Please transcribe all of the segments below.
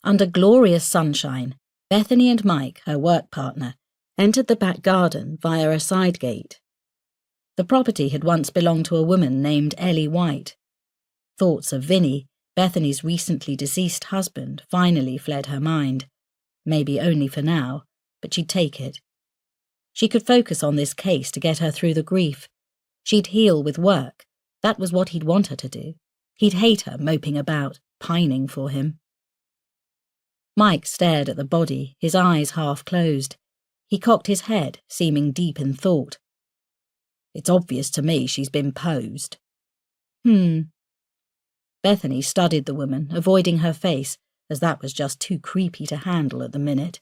Under glorious sunshine, Bethany and Mike, her work partner, entered the back garden via a side gate. The property had once belonged to a woman named Ellie White. Thoughts of Vinny, Bethany's recently deceased husband, finally fled her mind. Maybe only for now, but she'd take it. She could focus on this case to get her through the grief. She'd heal with work. That was what he'd want her to do. He'd hate her moping about, pining for him. Mike stared at the body, his eyes half closed. He cocked his head, seeming deep in thought. It's obvious to me she's been posed. Bethany studied the woman, avoiding her face, as that was just too creepy to handle at the minute.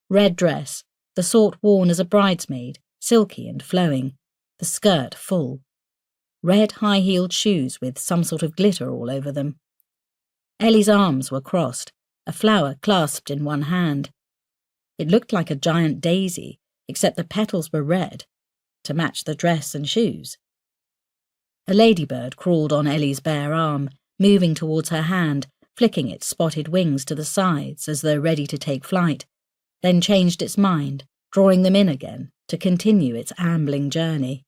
Red dress, the sort worn as a bridesmaid, silky and flowing, the skirt full. Red high-heeled shoes with some sort of glitter all over them. Ellie's arms were crossed, a flower clasped in one hand. It looked like a giant daisy, except the petals were red, to match the dress and shoes. A ladybird crawled on Ellie's bare arm, moving towards her hand, flicking its spotted wings to the sides as though ready to take flight, then changed its mind, drawing them in again to continue its ambling journey.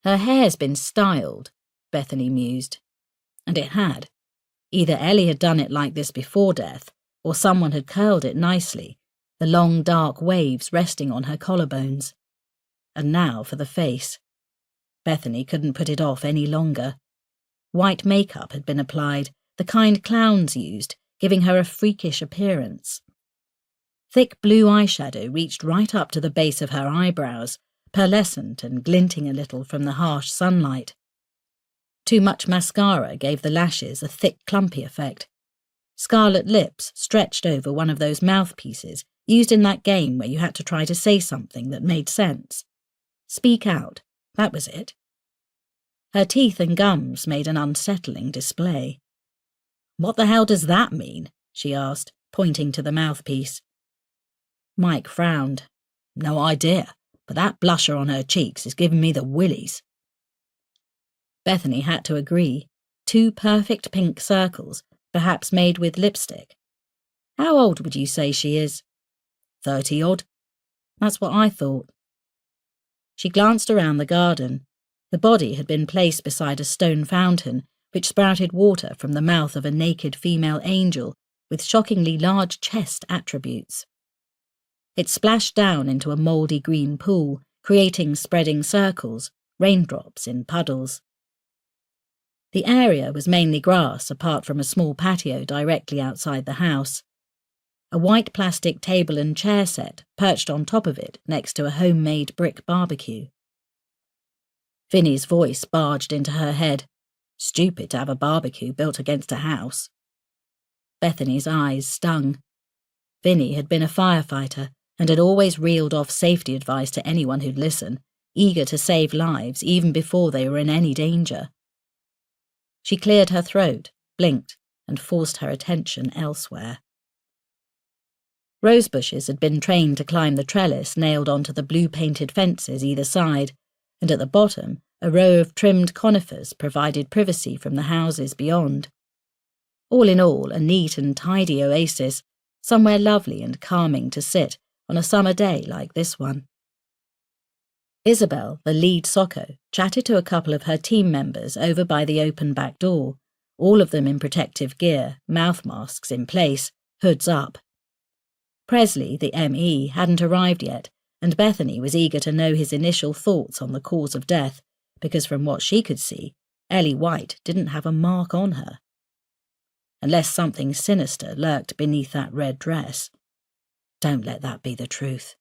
Her hair's been styled, Bethany mused. And it had. Either Ellie had done it like this before death, or someone had curled it nicely, the long dark waves resting on her collarbones. And now for the face. Bethany couldn't put it off any longer. White makeup had been applied, the kind clowns used, giving her a freakish appearance. Thick blue eyeshadow reached right up to the base of her eyebrows, pearlescent and glinting a little from the harsh sunlight. Too much mascara gave the lashes a thick, clumpy effect. Scarlet lips stretched over one of those mouthpieces used in that game where you had to try to say something that made sense. Speak out, that was it. Her teeth and gums made an unsettling display. "What the hell does that mean?" she asked, pointing to the mouthpiece. Mike frowned. "No idea, but that blusher on her cheeks is giving me the willies." Bethany had to agree. 2 perfect pink circles, perhaps made with lipstick. "How old would you say she is?" 30-odd. "That's what I thought." She glanced around the garden. The body had been placed beside a stone fountain, which sprouted water from the mouth of a naked female angel with shockingly large chest attributes. It splashed down into a mouldy green pool, creating spreading circles, raindrops in puddles. The area was mainly grass, apart from a small patio directly outside the house. A white plastic table and chair set perched on top of it next to a homemade brick barbecue. Vinny's voice barged into her head. Stupid to have a barbecue built against a house. Bethany's eyes stung. Vinny had been a firefighter and had always reeled off safety advice to anyone who'd listen, eager to save lives even before they were in any danger. She cleared her throat, blinked, and forced her attention elsewhere. Rosebushes had been trained to climb the trellis nailed onto the blue-painted fences either side, and at the bottom, a row of trimmed conifers provided privacy from the houses beyond. All in all, a neat and tidy oasis, somewhere lovely and calming to sit on a summer day like this one. Isabel, the lead socko, chatted to a couple of her team members over by the open back door, all of them in protective gear, mouth masks in place, hoods up. Presley, the ME, hadn't arrived yet, and Bethany was eager to know his initial thoughts on the cause of death, because from what she could see, Ellie White didn't have a mark on her. Unless something sinister lurked beneath that red dress. Don't let that be the truth.